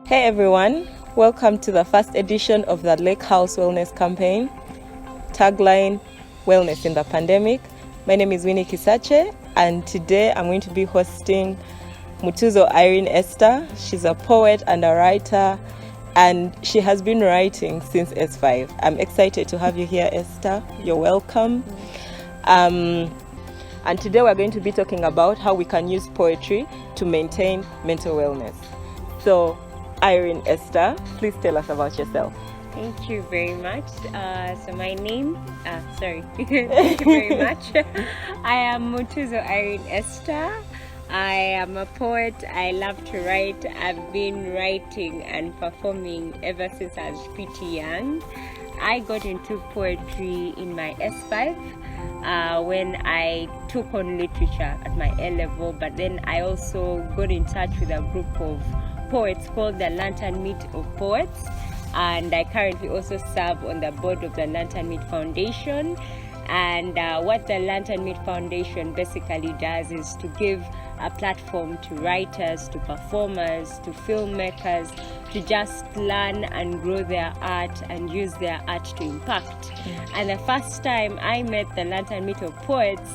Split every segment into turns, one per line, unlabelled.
Hey everyone, welcome to the first edition of the Lake House Wellness Campaign. Tagline, Wellness in the Pandemic. My name is Winnie Kisache, and today I'm going to be hosting Mutuzo Irene Esther. She's a poet and a writer, and she has been writing since S5. I'm excited to have you here, Esther. You're welcome. And today we're going to be talking about how we can use poetry to maintain mental wellness. So, Irene Esther, please tell us about yourself.
Thank you very much. So my name, thank you very much. I am Mutuzo Irene Esther. I am a poet. I love to write. I've been writing and performing ever since I was pretty young. I got into poetry in my S5 when I took on literature at my A level, but then I also got in touch with a group of poets called the Lantern Meet of Poets, and I currently also serve on the board of the Lantern Meet Foundation. And what the Lantern Meet Foundation basically does is to give a platform to writers, to performers, to filmmakers, to just learn and grow their art and use their art to impact. And the first time I met the Lantern Meet of Poets,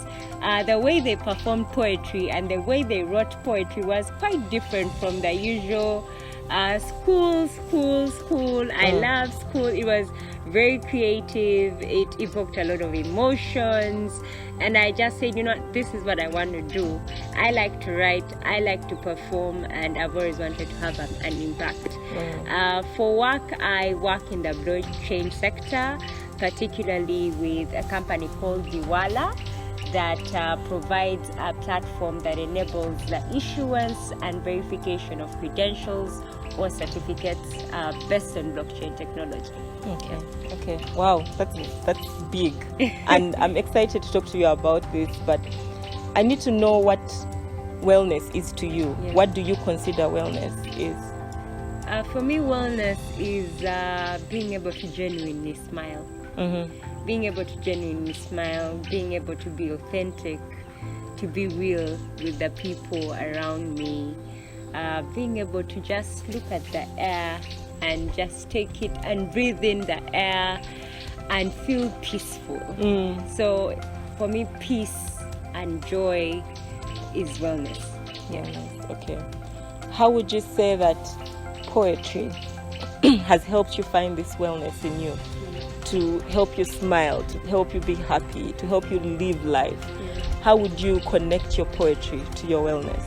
the way they performed poetry and the way they wrote poetry was quite different from the usual school. I love school. It was very creative. It evoked a lot of emotions, and I just said, this is what I want to do. I like to write, I like to perform, and I've always wanted to have an impact. For work, I work in the blockchain sector, particularly with a company called Diwala that provides a platform that enables the issuance and verification of credentials or certificates based on blockchain technology.
Okay. Wow, that's big. And I'm excited to talk to you about this, but I need to know what wellness is to you.
Yeah.
What do you consider wellness is?
For me, wellness is being able to genuinely smile. Being able to genuinely smile, being able to be authentic, to be real with the people around me, being able to just look at the air and just take it and breathe in the air and feel peaceful. So for me, peace and joy is wellness.
Yeah. Okay. How would you say that poetry has helped you find this wellness in you? To help you smile, to help you be happy, to help you live life. How would you connect your poetry to your wellness?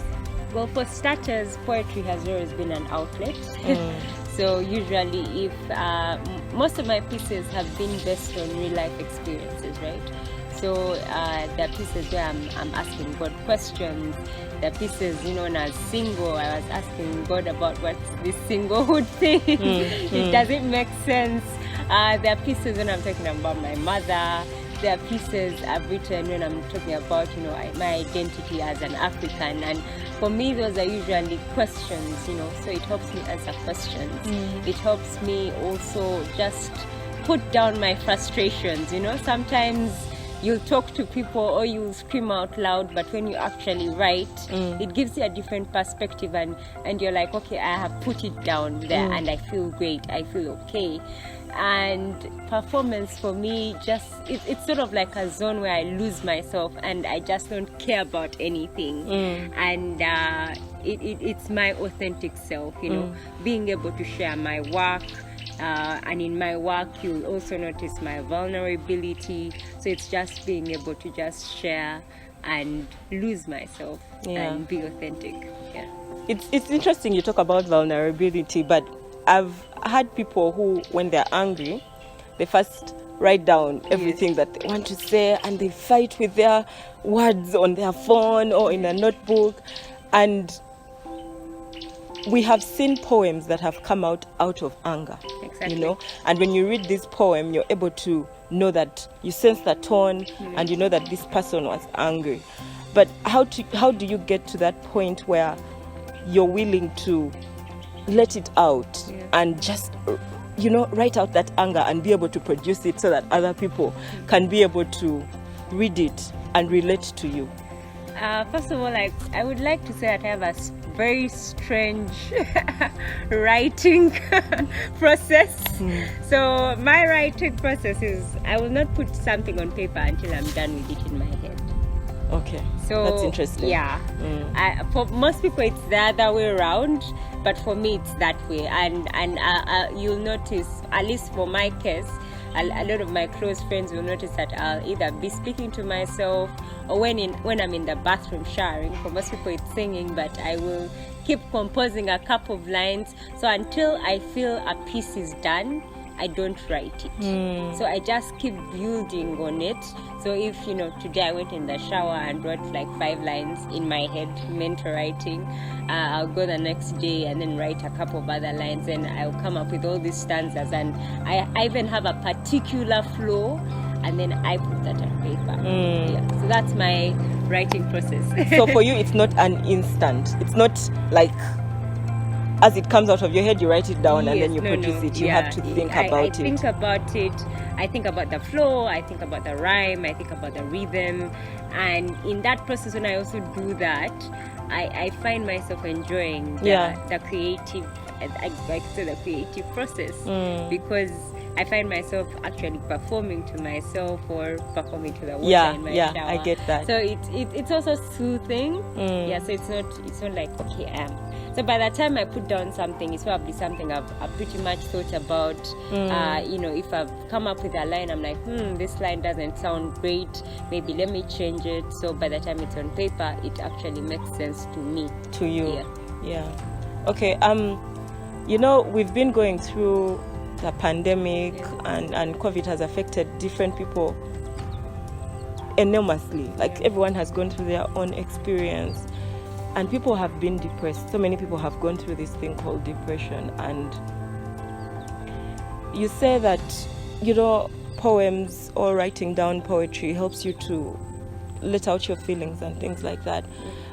Well, for starters, poetry has always been an outlet. So usually if most of my pieces have been based on real life experiences, right? So there are pieces where I'm asking God questions. There are pieces, as single, I was asking God about what's this singlehood thing. Does it make sense? There are pieces when I'm talking about my mother. There are pieces I've written when I'm talking about, my identity as an African. And for me, those are usually questions, so it helps me answer questions. It helps me also just put down my frustrations, Sometimes you'll talk to people or you'll scream out loud, but when you actually write, it gives you a different perspective, and you're like, okay, I have put it down there and I feel great, I feel okay. And performance for me, it's sort of like a zone where I lose myself and I just don't care about anything. And it's my authentic self, being able to share my work. And in my work, you'll also notice my vulnerability. So it's just being able to just share and lose myself and be authentic. Yeah.
It's interesting you talk about vulnerability, but I've had people who, when they're angry, they first write down everything that they want to say, and they fight with their words on their phone or in a notebook. And we have seen poems that have come out of anger.
Exactly.
And when you read this poem, you're able to know that you sense the tone and you know that this person was angry. But how do you get to that point where you're willing to let it out and just write out that anger and be able to produce it so that other people can be able to read it and relate to you?
First of all, I would like to say that I have a very strange writing process. So my writing process is I will not put something on paper until I'm done with it in my head.
Okay,
So
that's interesting.
Yeah, for most people it's the other way around, but for me it's that way. And you'll notice, at least for my case, a lot of my close friends will notice that I'll either be speaking to myself, or when I'm in the bathroom showering. For most people it's singing, but I will keep composing a couple of lines. So until I feel a piece is done, I don't write it. So I just keep building on it. So if today I went in the shower and wrote like 5 lines in my head, mental writing, I'll go the next day and then write a couple of other lines, and I'll come up with all these stanzas, and I even have a particular flow, and then I put that on paper. Yeah. So that's my writing process.
So for you it's not an instant, it's not like as it comes out of your head you write it down, and then you produce it. You have to think about it.
I think about it. I think about the flow, I think about the rhyme, I think about the rhythm, and in that process, when I also do that, I find myself enjoying the creative, I like to say the creative process, because I find myself actually performing to myself or performing to the water in my shower.
Yeah, I get that.
So it's also soothing. Yeah, so it's not like okay, so by the time I put down something, it's probably something I've pretty much thought about. If I've come up with a line, I'm like, this line doesn't sound great. Maybe let me change it. So by the time it's on paper, it actually makes sense to me.
To you. Yeah. Okay. We've been going through the pandemic, and COVID has affected different people enormously. Like everyone has gone through their own experience. And people have been depressed. So many people have gone through this thing called depression. And you say that, poems or writing down poetry helps you to let out your feelings and things like that.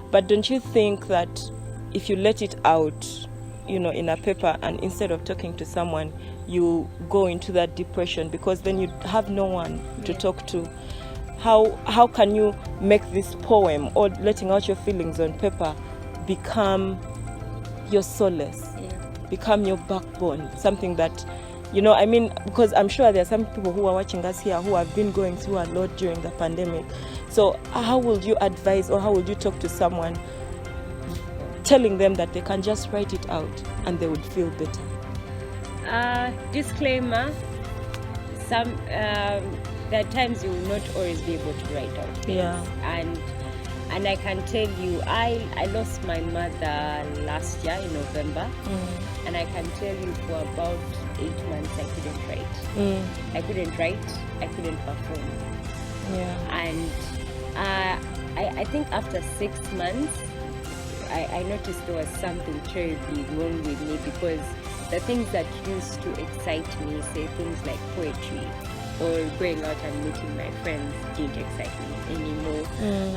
But don't you think that if you let it out, in a paper, and instead of talking to someone, you go into that depression, because then you have no one to talk to? How can you make this poem or letting out your feelings on paper become your solace, become your backbone, something that, because I'm sure there are some people who are watching us here who have been going through a lot during the pandemic. So how would you advise, or how would you talk to someone telling them that they can just write it out and they would feel better?
Disclaimer, there are times you will not always be able to write out things. And I can tell you, I lost my mother last year in November, and I can tell you for about 8 months I couldn't write. I couldn't write, I couldn't perform. And I think after 6 months, I noticed there was something terribly wrong with me, because the things that used to excite me, say things like poetry or going out and meeting my friends, didn't excite me anymore.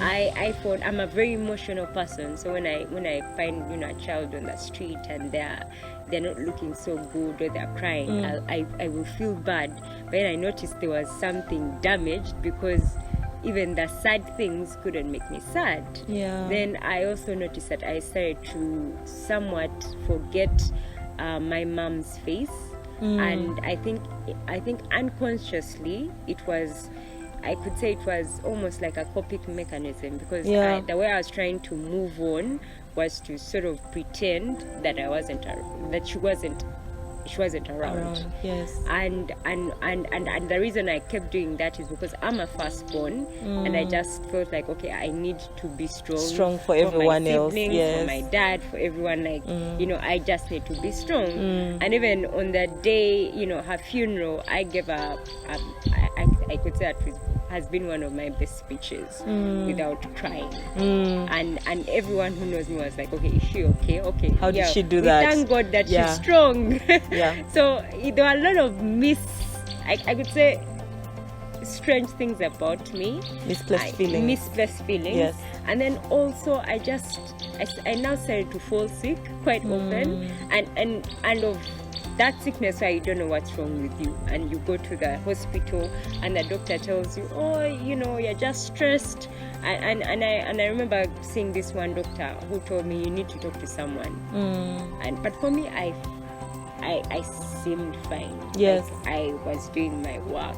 I thought I'm a very emotional person, so when I find a child on the street and they're not looking so good, or they're crying, I will feel bad. But then I noticed there was something damaged, because even the sad things couldn't make me sad. Then I also noticed that I started to somewhat forget my mom's face. And I think unconsciously I could say it was almost like a coping mechanism, because the way I was trying to move on was to sort of pretend that she wasn't around.
Yes.
And the reason I kept doing that is because I'm a firstborn, and I just felt like, okay, I need to be strong
for everyone
my
else.
Siblings, for my dad, for everyone. Like I just need to be strong. And even on that day, her funeral, I gave I could say that has been one of my best speeches without crying. And everyone who knows me was like, okay, is she okay? Okay.
How did she do that?
Thank God that she's strong. So there were a lot of I could say strange things about me.
Misplaced feelings.
Yes. And then also I now started to fall sick quite often, and of that sickness where you don't know what's wrong with you, and you go to the hospital and the doctor tells you, oh, you're just stressed. And I remember seeing this one doctor who told me, you need to talk to someone. But for me, I seemed fine.
Yes.
Like, I was doing my work.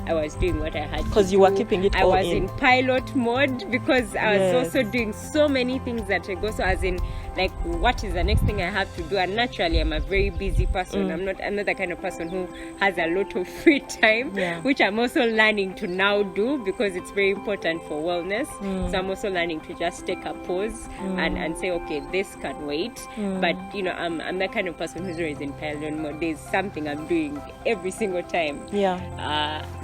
I was doing what I had to do.
Because you were keeping it all in.
I was in pilot mode because I was also doing so many things that I go. So as in, like, what is the next thing I have to do? And naturally, I'm a very busy person. I'm not the kind of person who has a lot of free time, which I'm also learning to now do because it's very important for wellness. So I'm also learning to just take a pause and say, okay, this can wait. But, I'm the kind of person who's always in pilot mode. There's something I'm doing every single time.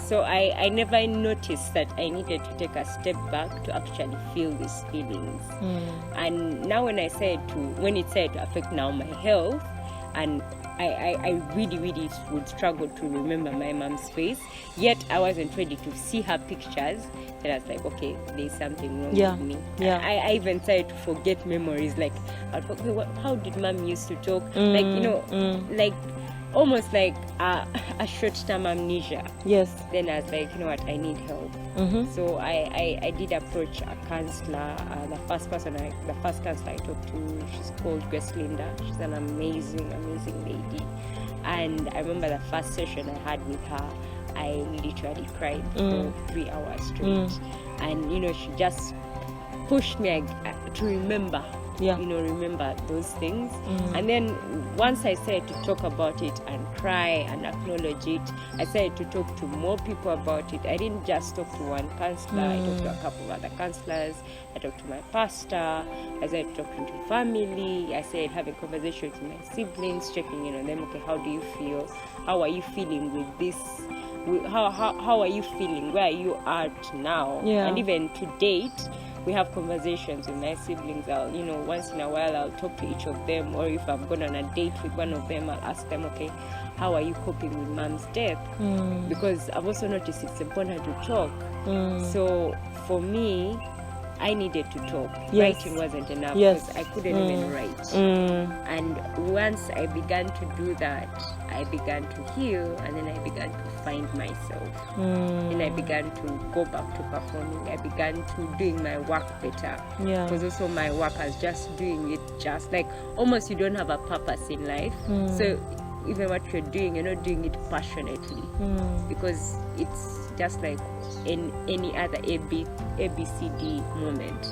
So I never noticed that I needed to take a step back to actually feel these feelings. And now when it said to affect now my health, and I really, really would struggle to remember my mom's face, yet I wasn't ready to see her pictures. Then I was like, okay, there's something wrong with me. I even started to forget memories, like, how did mom used to talk? Like, like almost like a short-term amnesia. Yes. Then I was like, you know what, I need help. So I did approach a counselor. The first counselor I talked to, she's called Grace Linda. She's an amazing lady. And I remember the first session I had with her, I literally cried for 3 hours straight. And she just pushed me to remember. Remember those things. And then once I started to talk about it and cry and acknowledge it, I started to talk to more people about it. I didn't just talk to one counselor. I talked to a couple of other counselors. I talked to my pastor. I started talking to family. I started having conversations with my siblings, checking in on them. Okay, how do you feel? How are you feeling with this? How are you feeling? Where are you at now? And even to date, we have conversations with my siblings. Once in a while I'll talk to each of them, or if I'm going on a date with one of them, I'll ask them, okay, how are you coping with mom's death? Because I've also noticed it's important to talk. So for me, I needed to talk. Writing wasn't enough because I couldn't even write. And once I began to do that, I began to heal, and then I began to find myself. And I began to go back to performing. I began to doing my work better. Because also my work, I was just doing it just like almost you don't have a purpose in life. So even what you're doing, you're not doing it passionately, because it's just like in any other ABCD moment.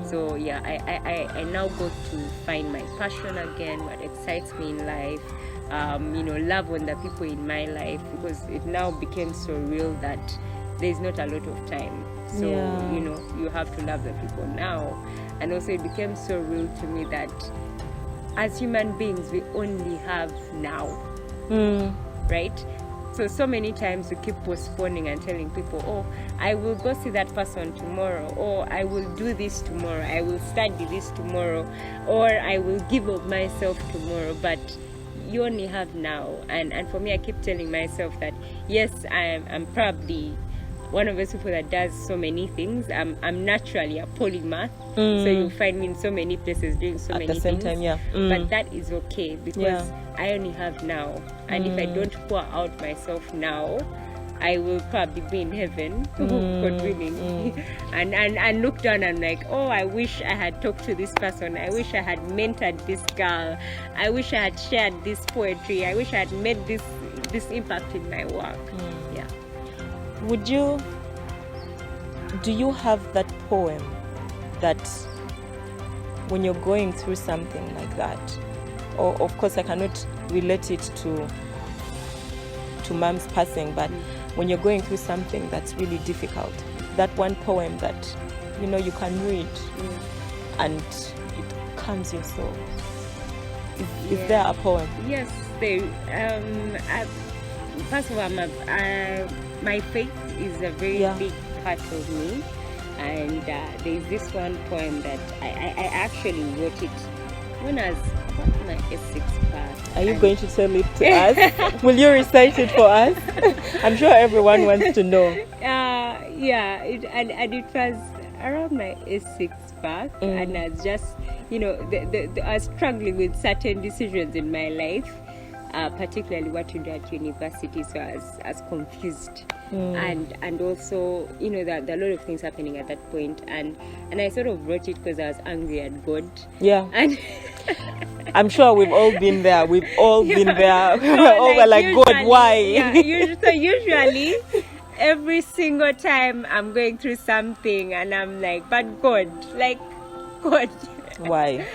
So I now got to find my passion again, what excites me in life. Love on the people in my life, because it now became so real that there's not a lot of time. So you have to love the people now. And also it became so real to me that as human beings, we only have now, right? So many times we keep postponing and telling people, oh, I will go see that person tomorrow, or I will do this tomorrow, I will study this tomorrow, or I will give up myself tomorrow. But you only have now. And for me, I keep telling myself that, yes, I'm probably one of those people that does so many things. I'm naturally a polymath, so you'll find me in so many places doing so many things. At the same time, but that is okay, because I only have now. And if I don't pour out myself now, I will probably be in heaven, God willing, and look down and like, oh, I wish I had talked to this person. I wish I had mentored this girl. I wish I had shared this poetry. I wish I had made this impact in my work.
Do you have that poem that when you're going through something like that, or of course I cannot relate it to mom's passing, but when you're going through something that's really difficult, that one poem that you can read and it calms your soul? Is there a poem?
Yes, first of all, my faith is a very big part of me, and there's this one poem that I actually wrote it when I was my S6 class.
Are you going to tell it to us? Will you recite it for us? I'm sure everyone wants to know. And it was around my S6 path, and I was just, I was struggling with certain decisions in my life.
particularly what to do at university. So I was confused. And also, you know, that there are a lot of things happening at that point, and I sort of wrote it because I was angry at God.
Yeah.
And
I'm sure we've all been there. We've all been there.
So,
We're like, God, why?
Yeah, so usually every single time I'm going through something and I'm like, but God, like, God,
why?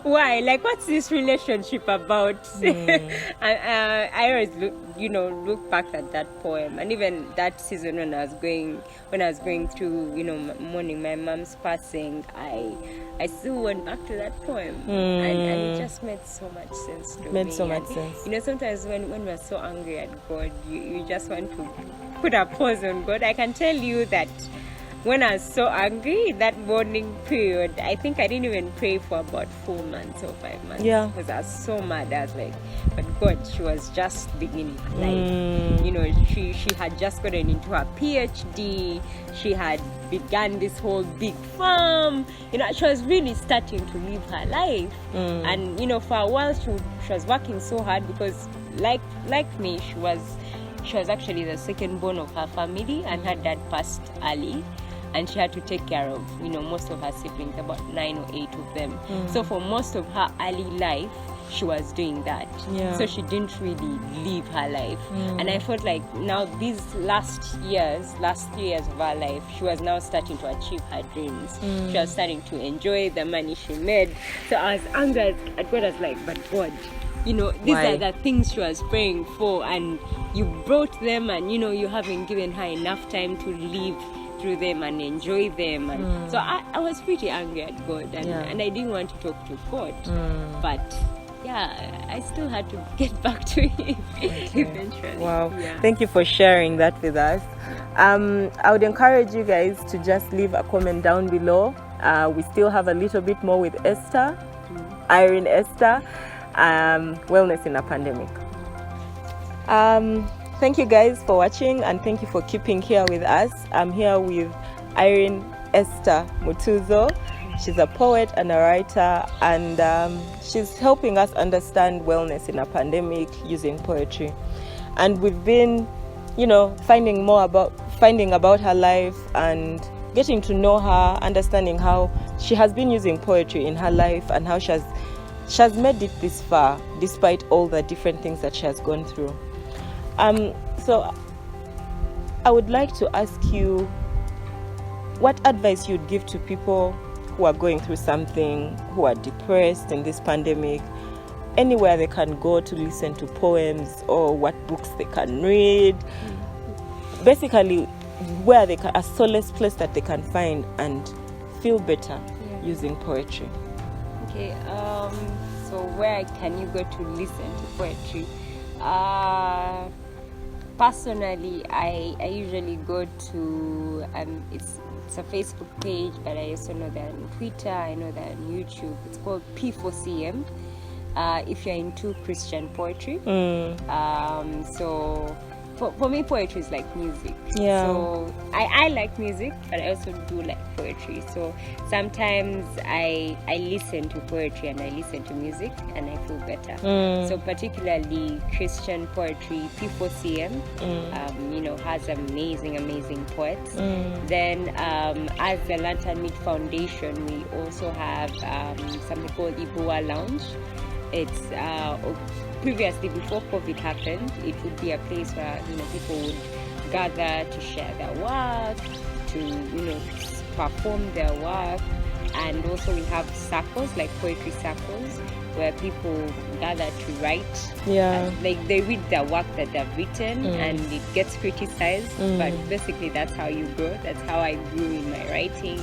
Why? Like, what's this relationship about? And I always look back at that poem, and even that season when I was going through, you know, mourning my mom's passing, I still went back to that poem, and it just made so much sense to me.
Made so much sense.
You know, sometimes when we're so angry at God, you just want to put a pause on God. I can tell you that when I was so angry, that mourning period, I think I didn't even pray for about 4 months or 5 months.
Yeah.
Because I was so mad. I was like, but God, she was just beginning life. You know, she had just gotten into her PhD. She had begun this whole big farm. You know, she was really starting to live her life. And, you know, for a while, she was working so hard because, like me, she was actually the second born of her family, and her dad passed early, and she had to take care of, you know, most of her siblings, about 9 or 8 of them. So for most of her early life, she was doing that.
Yeah.
So she didn't really live her life. And I felt like now these last 3 years of her life, she was now starting to achieve her dreams. She was starting to enjoy the money she made. So I was angry at God. I was like, but God, you know, these
Why?
are the things she was praying for, and you brought them, and, you know, you haven't given her enough time to live through them and enjoy them. And so I was pretty angry at God, and I didn't want to talk to God. But yeah, I still had to get back to him eventually.
Wow.
Yeah.
Thank you for sharing that with us. I would encourage you guys to just leave a comment down below. We still have a little bit more with Esther, Irene Esther, wellness in a pandemic. Thank you guys for watching, and thank you for keeping here with us. I'm here with Irene Esther Mutuzo. She's a poet and a writer, and she's helping us understand wellness in a pandemic using poetry. And we've been, you know, finding about her life and getting to know her, understanding how she has been using poetry in her life and how she has made it this far despite all the different things that she has gone through. So I would like to ask you what advice you'd give to people who are going through something, who are depressed in this pandemic, anywhere they can go to listen to poems, or what books they can read, basically where they can, a solace place that they can find and feel better using poetry.
Okay, so where can you go to listen to poetry? Personally, I usually go to it's a Facebook page, but I also know that on Twitter, I know that on YouTube. It's called P4CM. If you're into Christian poetry, so for me, poetry is like music.
Yeah. So
I like music, but I also do like poetry. So sometimes I listen to poetry and I listen to music and I feel better. So particularly Christian poetry, P4CM, you know, has amazing poets. Then as the Lantern Mead Foundation, we also have something called Ibua Lounge. It's previously, before COVID happened, it would be a place where, you know, people would gather to share their work, to, you know, perform their work. And also we have circles, like poetry circles, where people gather to write.
Yeah.
Like they read their work that they've written and it gets criticized. But basically that's how you grow. That's how I grew in my writing.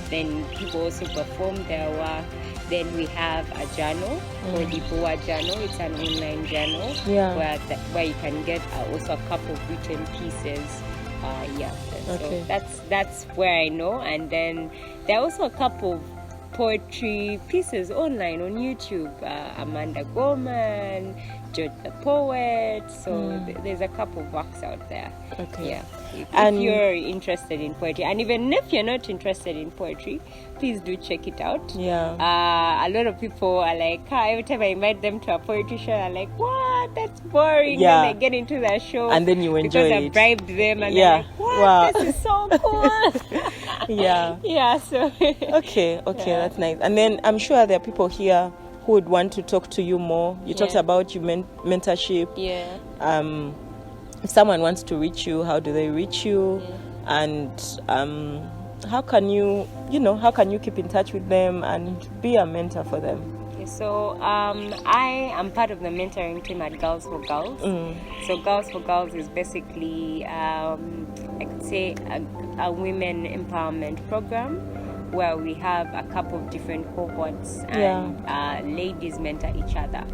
Then people also perform their work. Then we have a journal called the Boa Journal. It's an online journal where you can get also a couple of written pieces. So that's where I know. And then there are also a couple of poetry pieces online on YouTube. Amanda Gorman, George the Poet. So there's a couple of works out there.
Okay.
Yeah. If you're interested in poetry, and even if you're not interested in poetry, please do check it out.
Yeah.
A lot of people are like, every time I invite them to a poetry show, I'm like, what? That's boring.
Yeah.
Then they get into the show.
And then you enjoy
because
it.
I bribed them and
Yeah.
they're like, what?
Wow.
This is so cool.
Yeah.
Yeah, so.
Okay, that's nice. And then I'm sure there are people here who would want to talk to you more. You talked about your mentorship.
Yeah.
If someone wants to reach you, how do they reach you?
Yeah.
And how can you keep in touch with them and be a mentor for them?
Okay, so I am part of the mentoring team at Girls for Girls. So Girls for Girls is basically, I could say, a women empowerment program where we have a couple of different cohorts and ladies mentor each other.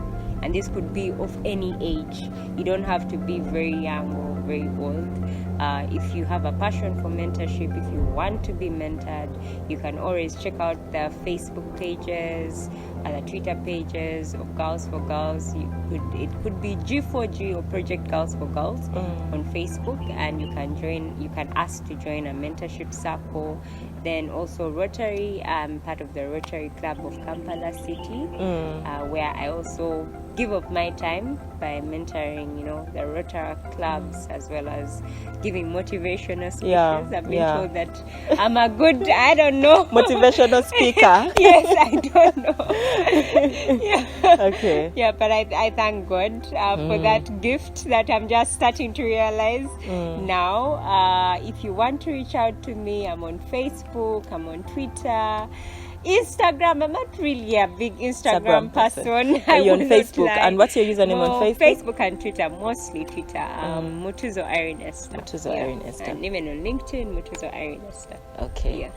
And this could be of any age. You don't have to be very young or very old. If you have a passion for mentorship, if you want to be mentored, you can always check out the Facebook pages, the Twitter pages of Girls for Girls. It could be G4G or Project Girls for Girls on Facebook, and you can ask to join a mentorship circle. Then also Rotary, I'm part of the Rotary Club of Kampala City, where I also give up my time by mentoring, the Rotary clubs, as well as giving motivational speeches. I've been told that I'm a good, I don't know.
Motivational speaker.
Yes, I don't know.
Okay.
Yeah, but I thank God for that gift that I'm just starting to realize now. If you want to reach out to me, I'm on Facebook, I'm on Twitter, Instagram. I'm not really a big Instagram person.
Are you on Facebook? And what's your username on Facebook?
Facebook and Twitter, mostly Twitter. Mutuzo Irene Esther.
Irene Esther.
And even on LinkedIn, Mutuzo Irene Esther.
Okay.
Yeah.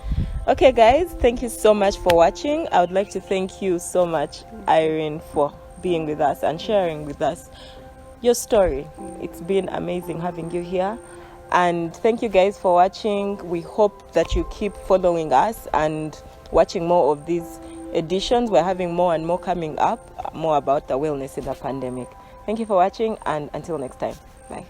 Okay, guys, thank you so much for watching. I would like to thank you so much, Irene, for being with us and sharing with us your story. It's been amazing having you here. And thank you guys for watching. We hope that you keep following us and watching more of these editions. We're having more and more coming up, more about the wellness in the pandemic. Thank you for watching, and until next time. Bye.